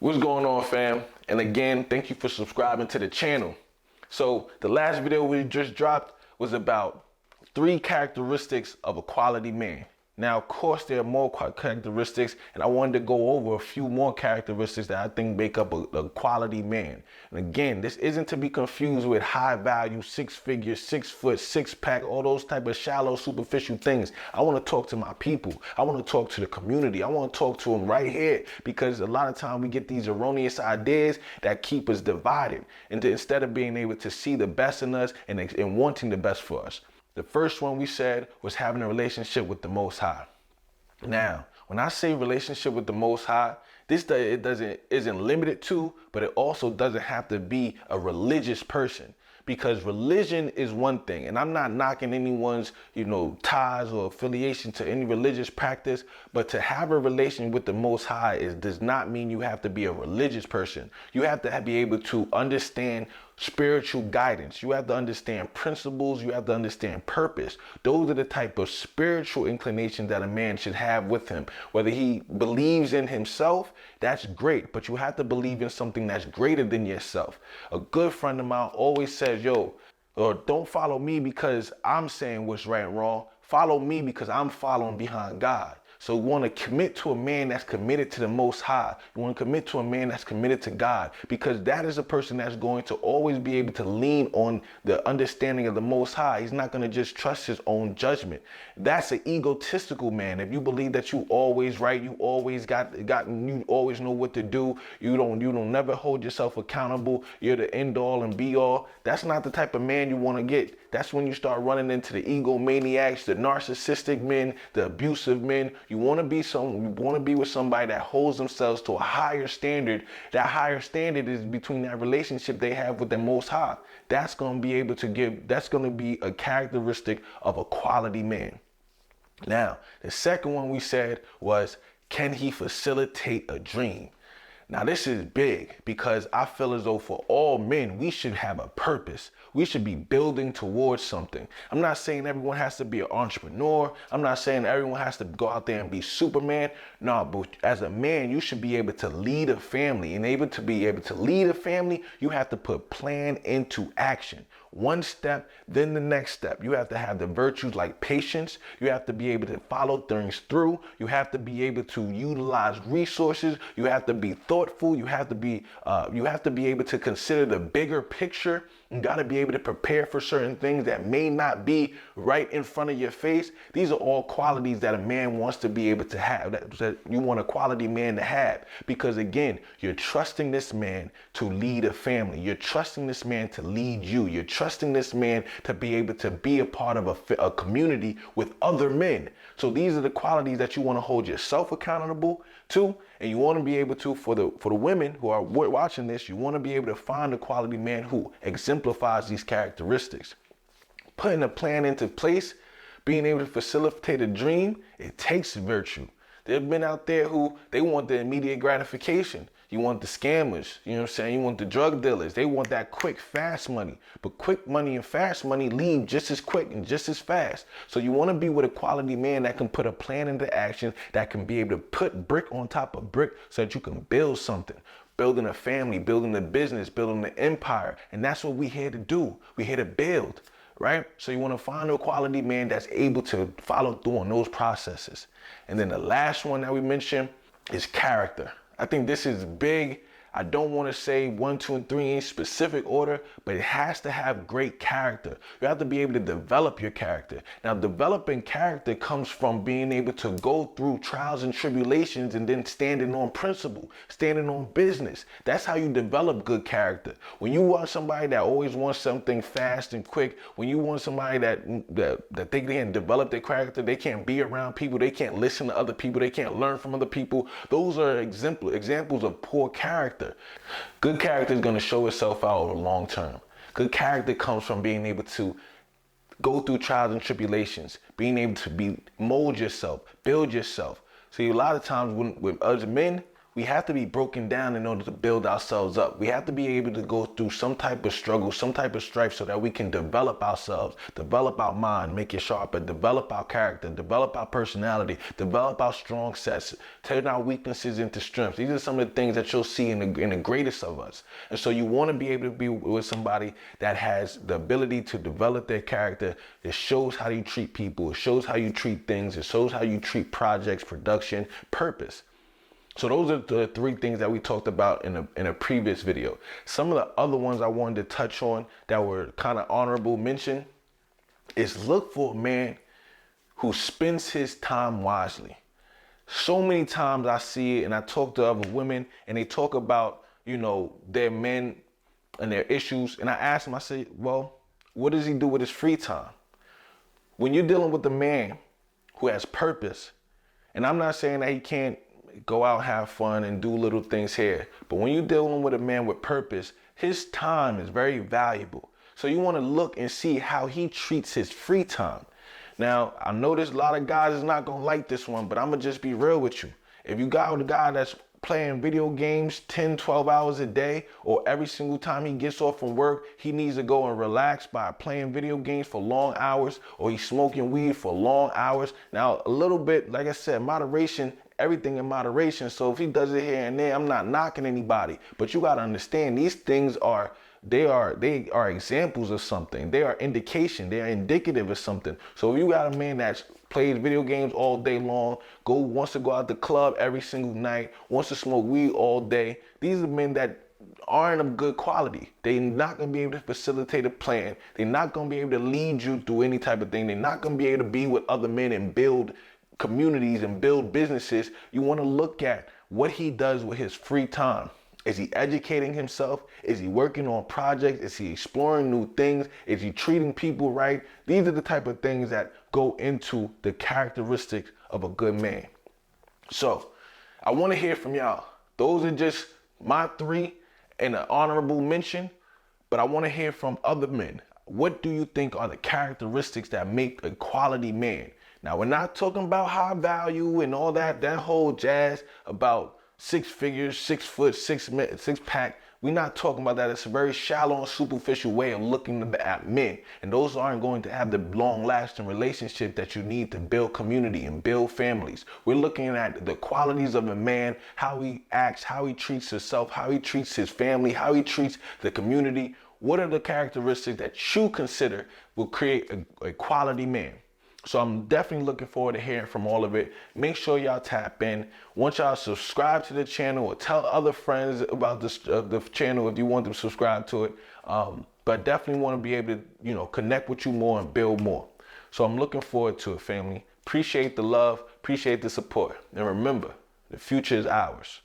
What's going on, fam? And again, thank you for subscribing to the channel. So the last video we just dropped was about 3 characteristics of a quality man. Now, of course, there are more characteristics, and I wanted to go over a few more characteristics that I think make up a quality man. And again, this isn't to be confused with high value, 6 figure, 6 foot, 6 pack, all those type of shallow, superficial things. I want to talk to my people. I want to talk to the community. I want to talk to them right here, because a lot of time we get these erroneous ideas that keep us divided, and instead of being able to see the best in us and wanting the best for us. The first one we said was having a relationship with the Most High. Now, when I say relationship with the Most High, isn't limited to, but it also doesn't have to be a religious person, because religion is one thing, and I'm not knocking anyone's, ties or affiliation to any religious practice, but to have a relation with the Most High does not mean you have to be a religious person. You have to be able to understand spiritual guidance. You have to understand principles. You have to understand purpose. Those are the type of spiritual inclinations that a man should have with him. Whether he believes in himself, that's great, but you have to believe in something that's greater than yourself. A good friend of mine always says, or don't follow me because I'm saying what's right and wrong. Follow me because I'm following behind God. So you want to commit to a man that's committed to the Most High. You want to commit to a man that's committed to God, because that is a person that's going to always be able to lean on the understanding of the Most High. He's not going to just trust his own judgment. That's an egotistical man. If you believe that you always right, you always you always know what to do. You don't never hold yourself accountable. You're the end all and be all. That's not the type of man you want to get. That's when you start running into the egomaniacs, the narcissistic men, the abusive men. You want to be with somebody that holds themselves to a higher standard. That higher standard is between that relationship they have with the Most High. That's going to be a characteristic of a quality man. Now, the second one we said was, can he facilitate a dream? Now, this is big, because I feel as though for all men, we should have a purpose. We should be building towards something. I'm not saying everyone has to be an entrepreneur. I'm not saying everyone has to go out there and be Superman. No, but as a man, you should be able to lead a family. And to be able to lead a family, you have to put plan into action. One step, then the next step. You have to have the virtues like patience. You have to be able to follow things through. You have to be able to utilize resources. You have to be thoughtful. You have to be able to consider the bigger picture. You got to be able to prepare for certain things that may not be right in front of your face. These are all qualities that a man wants to be able to have, that you want a quality man to have. Because again, you're trusting this man to lead a family. You're trusting this man to lead you. You're trusting this man to be able to be a part of a community with other men. So these are the qualities that you want to hold yourself accountable to, and you want to be able to, for the women who are watching this, you want to be able to find a quality man who exemplifies these characteristics. Putting a plan into place, being able to facilitate a dream, it takes virtue. There have been out there who they want the immediate gratification. You want the scammers, you know what I'm saying? You want the drug dealers. They want that quick, fast money. But quick money and fast money leave just as quick and just as fast. So you want to be with a quality man that can put a plan into action, that can be able to put brick on top of brick so that you can build something. Building a family, building a business, building an empire. And that's what we're here to do. We're here to build, right? So you want to find a quality man that's able to follow through on those processes. And then the last one that we mentioned is character. I think this is big. I don't want to say 1, 2, and 3 in specific order, but it has to have great character. You have to be able to develop your character. Now, developing character comes from being able to go through trials and tribulations and then standing on principle, standing on business. That's how you develop good character. When you want somebody that always wants something fast and quick, when you want somebody that they can't develop their character, they can't be around people, they can't listen to other people, they can't learn from other people, those are examples of poor character. Good character is going to show itself out over long term. Good character comes from being able to go through trials and tribulations, being able to mold yourself, build yourself. See, a lot of times with us men, We have to be broken down in order to build ourselves up. We have to be able to go through some type of struggle, some type of strife, so that we can develop ourselves, develop our mind, make it sharper, develop our character, develop our personality, develop our strong sets, turn our weaknesses into strengths. These are some of the things that you'll see in the greatest of us. And so you want to be able to be with somebody that has the ability to develop their character. It shows how you treat people. It shows how you treat things. It shows how you treat projects, production, purpose. So those are the three things that we talked about in a previous video. Some of the other ones I wanted to touch on that were kind of honorable mention is look for a man who spends his time wisely. So many times I see it, and I talk to other women and they talk about, their men and their issues. And I ask them, I say, well, what does he do with his free time? When you're dealing with a man who has purpose, and I'm not saying that he can't go out, have fun, and do little things here. But when you're dealing with a man with purpose, his time is very valuable. So you want to look and see how he treats his free time. Now, I know there's a lot of guys is not going to like this one, but I'm going to just be real with you. If you got a guy that's playing video games 10, 12 hours a day, or every single time he gets off from work, he needs to go and relax by playing video games for long hours, or he's smoking weed for long hours. Now, a little bit, like I said, moderation, everything in moderation. So if he does it here and there, I'm not knocking anybody, but you got to understand these things they are examples of something. They are indication. They are indicative of something. So if you got a man that plays video games all day long, wants to go out the club every single night, wants to smoke weed all day, these are men that aren't of good quality. They're not going to be able to facilitate a plan. They're not going to be able to lead you through any type of thing. They're not going to be able to be with other men and build communities and build businesses. You want to look at what he does with his free time. Is he educating himself? Is he working on projects? Is he exploring new things? Is he treating people right? These are the type of things that go into the characteristics of a good man. So I want to hear from y'all. Those are just my three and an honorable mention, but I want to hear from other men. What do you think are the characteristics that make a quality man? Now, we're not talking about high value and all that whole jazz about 6 figures, 6 foot, six pack. We're not talking about that. It's a very shallow and superficial way of looking at men. And those aren't going to have the long lasting relationship that you need to build community and build families. We're looking at the qualities of a man, how he acts, how he treats himself, how he treats his family, how he treats the community. What are the characteristics that you consider will create a quality man? So I'm definitely looking forward to hearing from all of it. Make sure y'all tap in. Once y'all subscribe to the channel, or tell other friends about this the channel if you want to subscribe to it. But definitely want to be able to, connect with you more and build more. So I'm looking forward to it, family. Appreciate the love, appreciate the support. And remember, the future is ours.